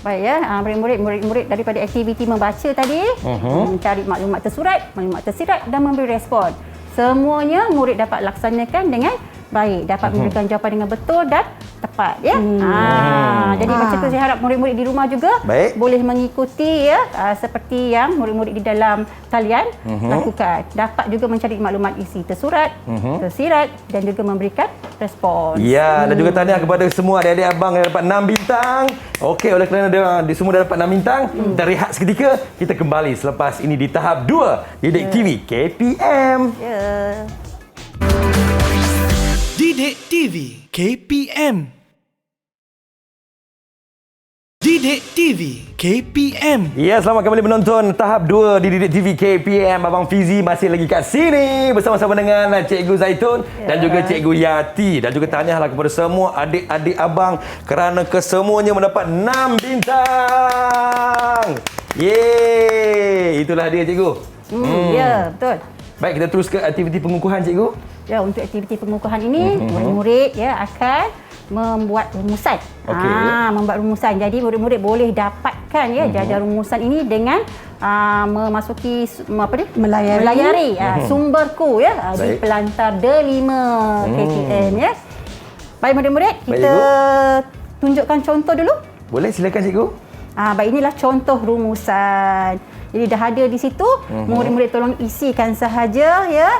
Baik ya, murid-murid daripada aktiviti membaca tadi, mencari maklumat tersurat, maklumat tersirat dan memberi respon. Semuanya murid dapat laksanakan dengan baik, dapat memberikan jawapan dengan betul dan tepat ya. Jadi macam tu saya harap murid-murid di rumah juga boleh mengikuti ya seperti yang murid-murid di dalam talian lakukan. Dapat juga mencari maklumat isi tersurat, tersirat dan juga memberikan respon. Ya, dan juga tahniah kepada semua adik-adik abang yang dapat 6 bintang. Okey, oleh kerana dia semua dah dapat 6 bintang, kita rehat seketika. Kita kembali selepas ini di tahap 2 Didik TV KPM. Didik TV KPM. Didik TV KPM. Ya, selamat kembali menonton tahap 2 di Didik TV KPM. Abang Fizi masih lagi kat sini bersama-sama dengan Cikgu Zaitun dan juga Cikgu Yati. Dan juga tahniahlah kepada semua adik-adik abang kerana kesemuanya mendapat 6 bintang. Yeay, itulah dia cikgu. Ya, betul. Baik, kita terus ke aktiviti pengukuhan cikgu. Ya, untuk aktiviti pengukuhan ini murid-murid ya akan membuat rumusan. Membuat rumusan. Jadi murid-murid boleh dapatkan ya jajar rumusan ini dengan memasuki melayari sumberku ya di pelantar D5 KPM ya. Baik murid-murid, kita tunjukkan contoh dulu. Boleh, silakan cikgu. Baik, inilah contoh rumusan. Jadi dah ada di situ, murid-murid tolong isikan sahaja ya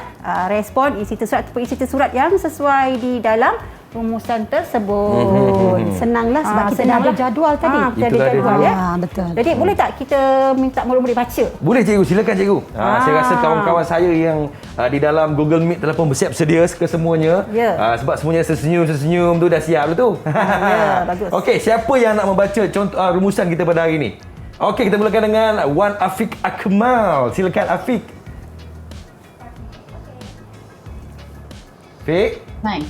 respon isi tersurat ataupun isi tersurat yang sesuai di dalam rumusan tersebut. Senanglah sebab kita dah ada jadual tadi. Kita ada jadual ya. Betul. Jadi boleh tak kita minta murid-murid baca? Boleh cikgu, silakan cikgu. Saya rasa kawan-kawan saya yang di dalam Google Meet telah pun bersiap sedia kesemuanya. Sebab semuanya sesenyum-sesenyum tu dah siap dah tu. Bagus. Okey, siapa yang nak membaca contoh rumusan kita pada hari ini? Okey, kita mulakan dengan Wan Afiq Akmal. Silakan Afiq. Afiq? Baik.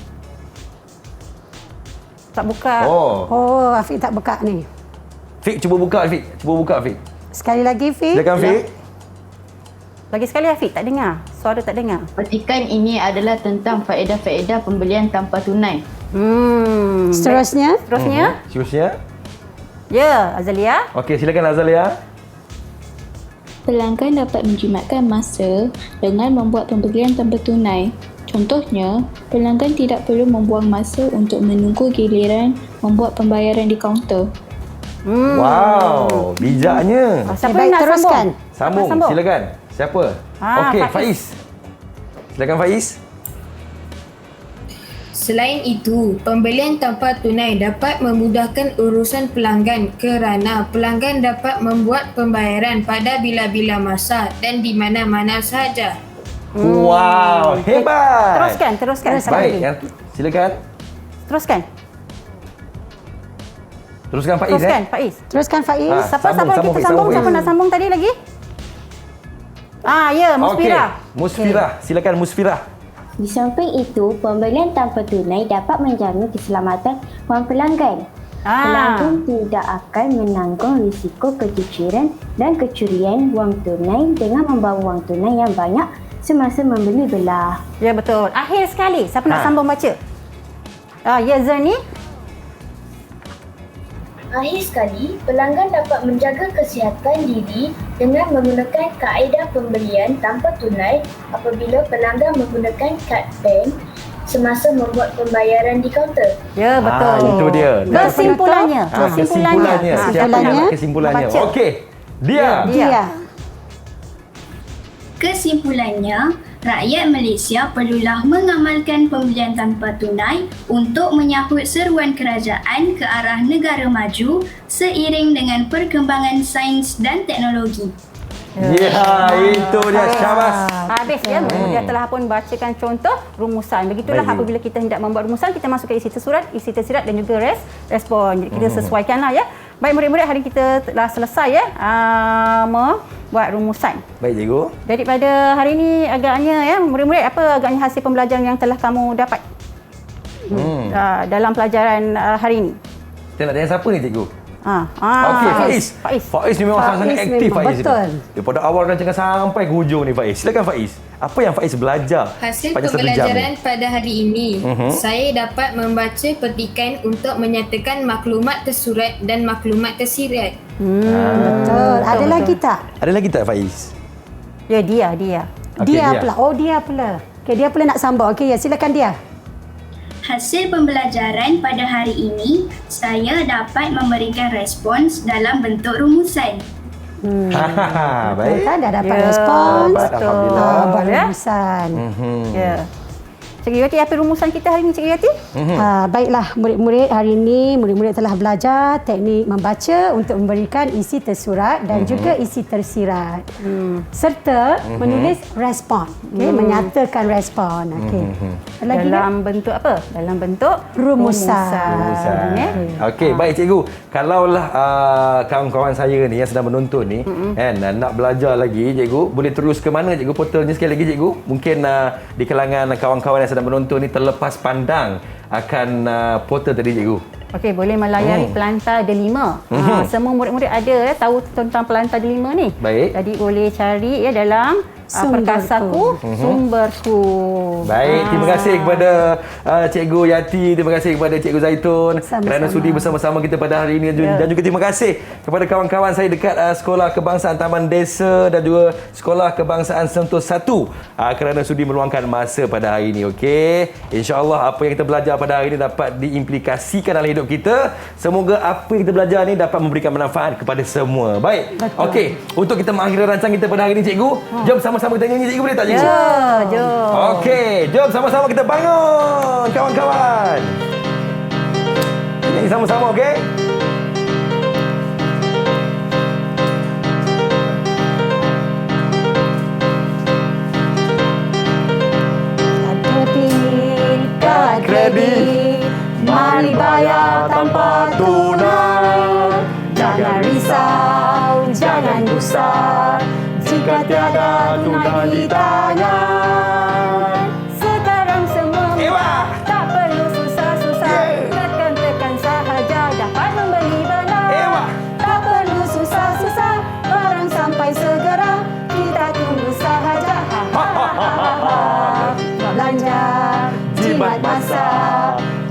Tak buka. Oh, Afiq tak buka ni. Afiq, cuba buka Afiq. Cuba buka Afiq. Sekali lagi Afiq. Silakan Afiq. Lagi sekali Afiq, tak dengar. Suara tak dengar. Petikan ini adalah tentang faedah-faedah pembelian tanpa tunai. Seterusnya. Seterusnya. Ya, Azalia. Okey, silakan Azalia. Pelanggan dapat menjimatkan masa dengan membuat pembelian tanpa tunai. Contohnya, pelanggan tidak perlu membuang masa untuk menunggu giliran membuat pembayaran di kaunter. Wow, bijaknya. Siapa yang nak teruskan? Sambung, silakan. Siapa? Okey, Faiz. Silakan Faiz. Selain itu, pembelian tanpa tunai dapat memudahkan urusan pelanggan kerana pelanggan dapat membuat pembayaran pada bila-bila masa dan di mana-mana sahaja. Wow, hebat. Teruskan. Baik, silakan. Teruskan Faiz. Faiz. Teruskan Faiz. Siapa kita sambung? Siapa nak sambung tadi lagi? Ya, Musfirah. Musfirah, silakan Musfirah. Di samping itu, pembelian tanpa tunai dapat menjamin keselamatan wang pelanggan. Pelanggan tidak akan menanggung risiko kecuciran dan kecurian wang tunai dengan membawa wang tunai yang banyak semasa membeli belah. Ya, betul. Akhir sekali, siapa nak sambung baca? Ya, Zerni. Akhir sekali, pelanggan dapat menjaga kesihatan diri dengan menggunakan kaedah pembelian tanpa tunai apabila pelanggan menggunakan kad bank semasa membuat pembayaran di kaunter. Ya, betul. Itu dia. Kesimpulannya. Kesimpulannya. Okey. Dia. Kesimpulannya, Rakyat Malaysia perlulah mengamalkan pembelian tanpa tunai untuk menyahut seruan kerajaan ke arah negara maju seiring dengan perkembangan sains dan teknologi. Ya, itu dia. Syabas. Habis ya, dia telah pun bacakan contoh rumusan. Begitulah apabila kita hendak membuat rumusan, kita masukkan isi tersurat, isi tersirat dan juga respon. Jadi kita sesuaikanlah ya. Baik murid-murid, hari ini kita telah selesai ya membuat rumusan. Baik cikgu. Daripada hari ini agaknya ya, murid-murid, apa agaknya hasil pembelajaran yang telah kamu dapat dalam pelajaran hari ini? Kita nak tanya siapa ni cikgu? Okey, Faiz ni memang sangat aktif Faiz. Betul. Daripada awal rancangan sampai ke hujung ni Faiz. Silakan Faiz. Apa yang Faiz belajar Hasil pada 1 jam pembelajaran ni? pada hari ini, saya dapat membaca petikan untuk menyatakan maklumat tersurat dan maklumat tersirat. Betul. Ada lagi tak? Ada lagi tak Faiz? Ya, dia. Okey, Dia pula. Oh, dia pula. Okey, dia pula nak sambung. Okey, ya, silakan dia. Hasil pembelajaran pada hari ini, saya dapat memberikan respons dalam bentuk rumusan. Baik. Kan dah dapat respons. Alhamdulillah. Buat rumusan. Ya. Cikgu Yati, apa rumusan kita hari ini, Cikgu Yati? Baiklah, murid-murid, hari ini murid-murid telah belajar teknik membaca untuk memberikan isi tersurat dan juga isi tersirat. Serta menulis respon. Okay, menyatakan respon. Okay. Dalam bentuk apa? Dalam bentuk rumusan. Okey, baik cikgu. Kalaulah kawan-kawan saya ni yang sedang menonton ni kan nak belajar lagi cikgu, boleh terus ke mana cikgu portalnya sekali lagi cikgu? Mungkin di kalangan kawan-kawan yang sedang menonton ni terlepas pandang akan portal tadi cikgu. Okey, boleh melayari Pelantar Delima. Semua murid-murid ada tahu tentang Pelantar Delima ni. Baik. Jadi boleh cari ya dalam Perkasaku, Sumberku. Baik, terima kasih kepada Cikgu Yati, terima kasih kepada Cikgu Zaitun kerana sudi bersama-sama kita pada hari ini dan juga terima kasih kepada kawan-kawan saya dekat Sekolah Kebangsaan Taman Desa dan juga Sekolah Kebangsaan Sentul 1 kerana sudi meluangkan masa pada hari ini. Okey, insya-Allah apa yang kita belajar pada hari ini dapat diimplikasikan dalam hidup kita. Semoga apa yang kita belajar ni dapat memberikan manfaat kepada semua. Baik. Okey, untuk kita mengakhiri rancangan kita pada hari ini cikgu, jom sama-sama kita nyanyi cikgu, boleh tak cikgu? Ya, jom. Okey, jom sama-sama kita bangun kawan-kawan. Nyanyi sama-sama, okey? Kad kredit, mari bayar tanpa tunai. Jangan risau, jangan gusar jika tiada tunai di tangan. Sekarang semua tak perlu susah-susah, tekan-tekan sahaja dapat membeli barang. Tak perlu susah-susah, barang sampai segera, kita tunggu sahaja. Belanja jimat masa,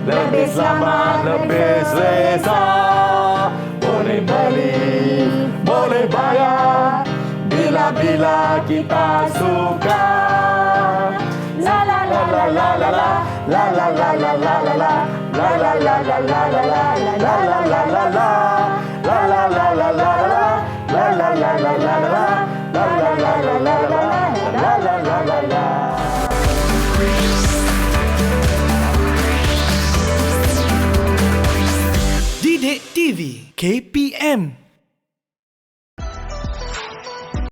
lebih selamat, lebih selesa. Boleh beli, boleh bayar, bila-bila kita suka. La la la la la la la, la la la la la la la, la la la la la la la, la la la la la, la la la la la la, la la la la la la, la la la la la la, la la la la la. Didik TV KPM